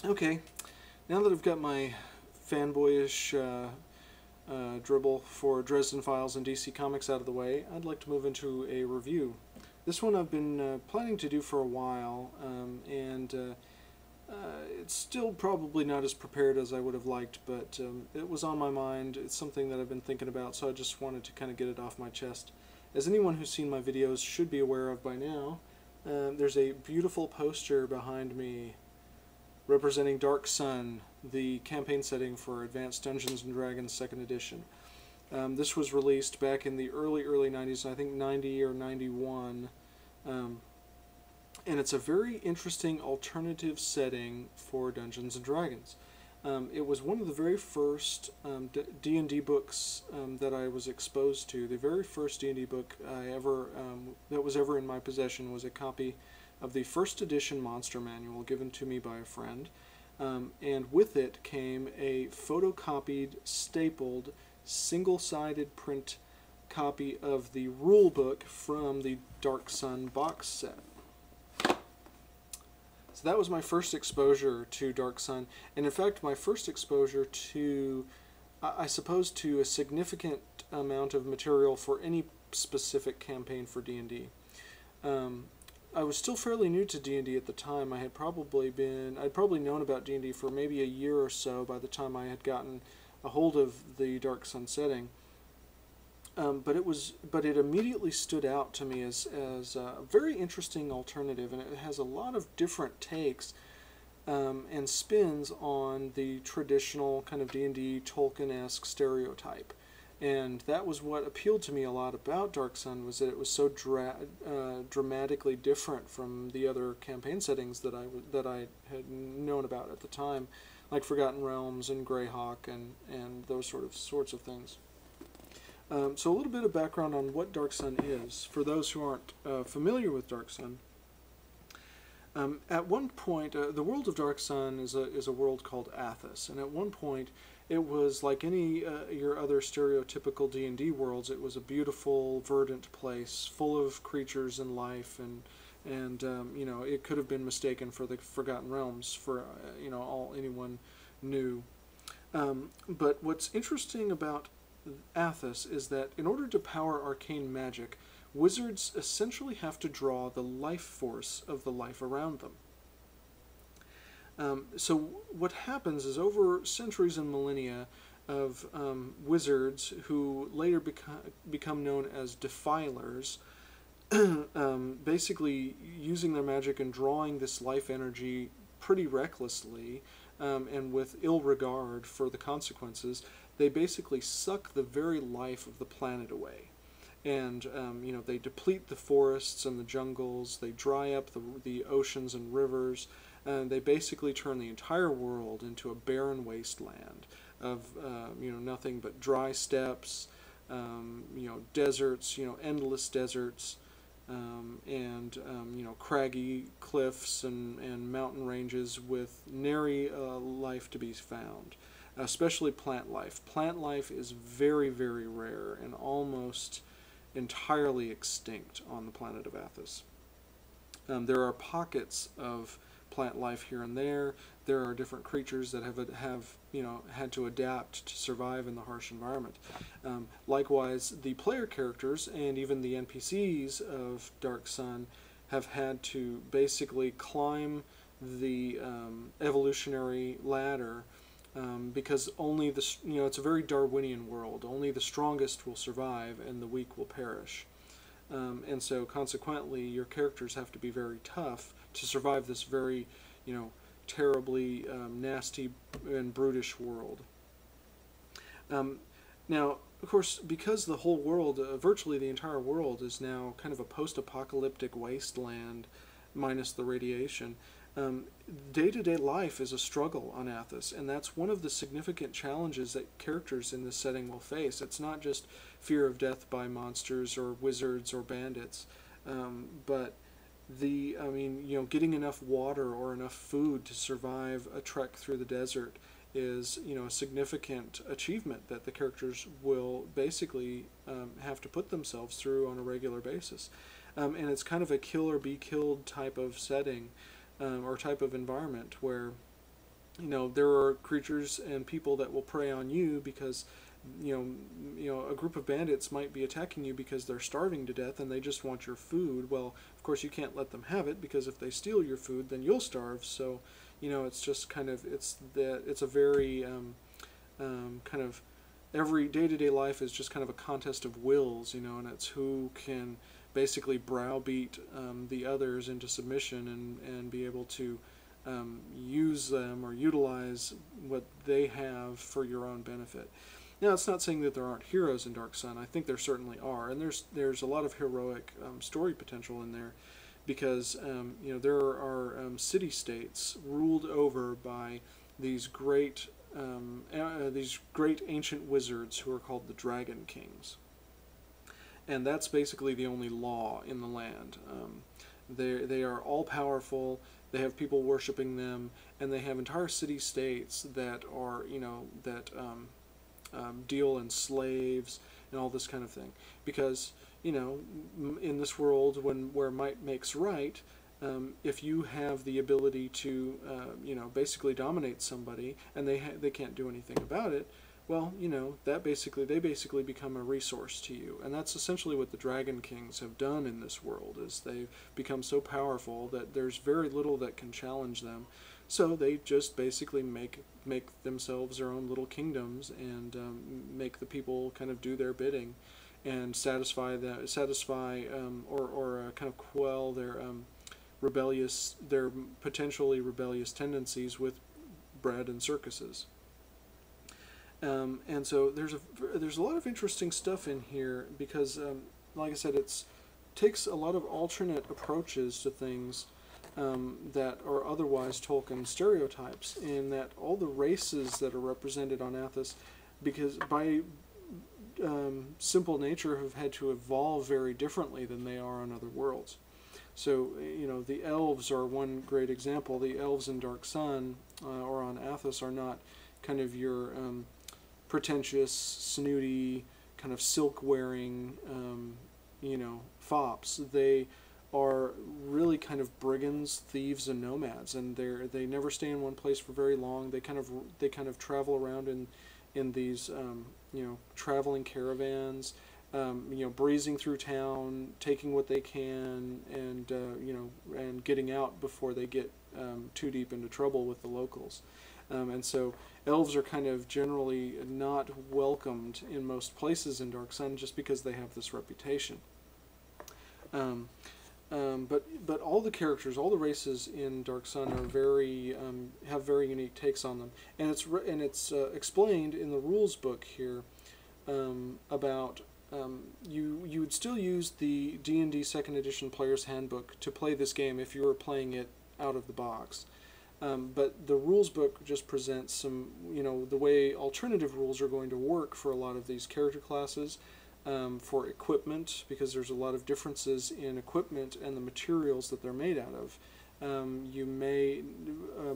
Okay, now that I've got my fanboyish dribble for Dresden Files and DC Comics out of the way, I'd like to move into a review. This one I've been planning to do for a while, and it's still probably not as prepared as I would have liked, but it was on my mind. It's something that I've been thinking about, so I just wanted to kind of get it off my chest. As anyone who's seen my videos should be aware of by now, there's a beautiful poster behind me representing Dark Sun, the campaign setting for Advanced Dungeons & Dragons 2nd Edition. This was released back in the early 90s, I think 90 or 91, and it's a very interesting alternative setting for Dungeons & Dragons. It was one of the very first D&D books that I was exposed to. The very first D&D book that was ever in my possession was a copy of the 1st edition monster manual given to me by a friend, and with it came a photocopied, stapled, single-sided print copy of the rule book from the Dark Sun box set. So that was my first exposure to Dark Sun, and in fact my first exposure to, I suppose, to a significant amount of material for any specific campaign for D&D. I was still fairly new to D&D at the time. I'd probably known about D&D for maybe a year or so by the time I had gotten a hold of the Dark Sun setting. But it immediately stood out to me as a very interesting alternative, and it has a lot of different takes and spins on the traditional kind of D&D Tolkien-esque stereotype. And that was what appealed to me a lot about Dark Sun, was that it was so dramatically different from the other campaign settings that I had known about at the time, like Forgotten Realms and Greyhawk and those sorts of things. So a little bit of background on what Dark Sun is, for those who aren't familiar with Dark Sun. At one point, the world of Dark Sun is a world called Athos, and at one point it was like any your other stereotypical D&D worlds. It was a beautiful, verdant place, full of creatures and life, and you know, it could have been mistaken for the Forgotten Realms for you know, all anyone knew. But what's interesting about Athos is that in order to power arcane magic, wizards essentially have to draw the life force of the life around them. So what happens is, over centuries and millennia of wizards who later become known as defilers, basically using their magic and drawing this life energy pretty recklessly and with ill regard for the consequences, they basically suck the very life of the planet away. And you know, they deplete the forests and the jungles, they dry up the oceans and rivers, and they basically turn the entire world into a barren wasteland of you know, nothing but dry steppes, you know, deserts, you know, endless deserts, and you know, craggy cliffs and mountain ranges with nary life to be found. Especially plant life. Plant life is very, very rare and almost entirely extinct on the planet of Athos. There are pockets of plant life here and there. There are different creatures that have you know, had to adapt to survive in the harsh environment. Likewise, the player characters and even the NPCs of Dark Sun have had to basically climb the evolutionary ladder, because only you know, it's a very Darwinian world. Only the strongest will survive and the weak will perish. And so consequently, your characters have to be very tough to survive this very, you know, terribly nasty and brutish world. Now, of course, because the whole world, virtually the entire world, is now kind of a post-apocalyptic wasteland, minus the radiation, day-to-day life is a struggle on Athos, and that's one of the significant challenges that characters in this setting will face. It's not just fear of death by monsters or wizards or bandits, but I mean, you know, getting enough water or enough food to survive a trek through the desert is, you know, a significant achievement that the characters will basically have to put themselves through on a regular basis. And it's kind of a kill or be killed type of setting, or type of environment, where there are creatures and people that will prey on you because a group of bandits might be attacking you because they're starving to death and they just want your food. Well, of course you can't let them have it, because if they steal your food, then you'll starve. So, it's just kind of it's a very kind of every day-to-day life is just kind of a contest of wills, and it's who can basically browbeat the others into submission and be able to use them or utilize what they have for your own benefit. Now, it's not saying that there aren't heroes in Dark Sun. I think there certainly are, and there's a lot of heroic story potential in there, because there are city-states ruled over by these great ancient wizards who are called the Dragon Kings, and that's basically the only law in the land. They are all powerful. They have people worshiping them, and they have entire city-states that are deal in slaves and all this kind of thing, because in this world where might makes right, if you have the ability to basically dominate somebody and they can't do anything about it, well, they basically become a resource to you. And that's essentially what the Dragon Kings have done in this world, is they've become so powerful that there's very little that can challenge them. So they just basically make themselves their own little kingdoms and make the people kind of do their bidding and satisfy or kind of quell their potentially rebellious tendencies with bread and circuses. And so there's a lot of interesting stuff in here, because like I said, it takes a lot of alternate approaches to things that are otherwise Tolkien stereotypes, in that all the races that are represented on Athos, because by simple nature, have had to evolve very differently than they are on other worlds. So, the elves are one great example. The elves in Dark Sun or on Athos are not kind of your pretentious, snooty, kind of silk-wearing, fops. They are really kind of brigands, thieves, and nomads, and they never stay in one place for very long. They kind of travel around in these traveling caravans, breezing through town, taking what they can, and and getting out before they get too deep into trouble with the locals. And so elves are kind of generally not welcomed in most places in Dark Sun, just because they have this reputation. But all the characters, all the races in Dark Sun are have very unique takes on them, and it's explained in the rules book here about you would still use the D&D Second Edition Player's Handbook to play this game if you were playing it out of the box. But the rules book just presents some, the way alternative rules are going to work for a lot of these character classes. For equipment, because there's a lot of differences in equipment and the materials that they're made out of.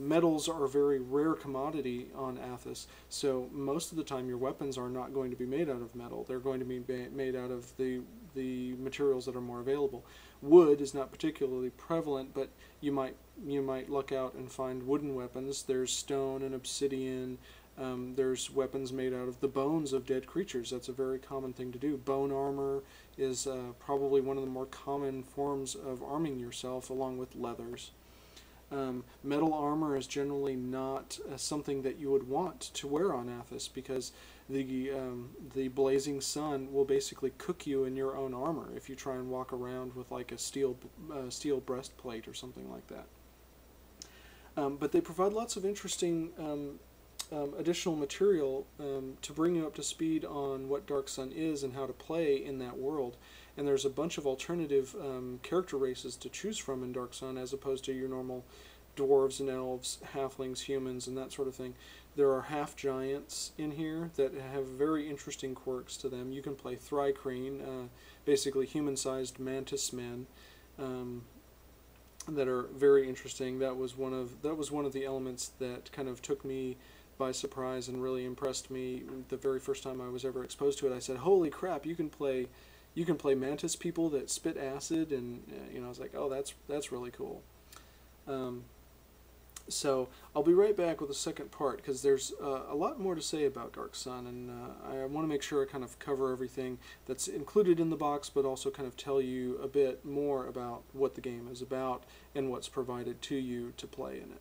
Metals are a very rare commodity on Athos, so most of the time your weapons are not going to be made out of metal. They're going to be made out of the materials that are more available. Wood is not particularly prevalent, but you might luck out and find wooden weapons. There's stone and obsidian. There's weapons made out of the bones of dead creatures. That's a very common thing to do. Bone armor is probably one of the more common forms of arming yourself, along with leathers. Metal armor is generally not something that you would want to wear on Athos, because the blazing sun will basically cook you in your own armor if you try and walk around with like a steel breastplate or something like that. But they provide lots of interesting additional material to bring you up to speed on what Dark Sun is and how to play in that world. And there's a bunch of alternative character races to choose from in Dark Sun, as opposed to your normal dwarves and elves, halflings, humans, and that sort of thing. There are half-giants in here that have very interesting quirks to them. You can play Thri-kreen, basically human-sized mantis men, that are very interesting. That was one of the elements that kind of took me by surprise and really impressed me the very first time I was ever exposed to it. I said, "Holy crap! You can play mantis people that spit acid," and I was like, "Oh, that's really cool." So I'll be right back with the second part, because there's a lot more to say about Dark Sun, and I want to make sure I kind of cover everything that's included in the box, but also kind of tell you a bit more about what the game is about and what's provided to you to play in it.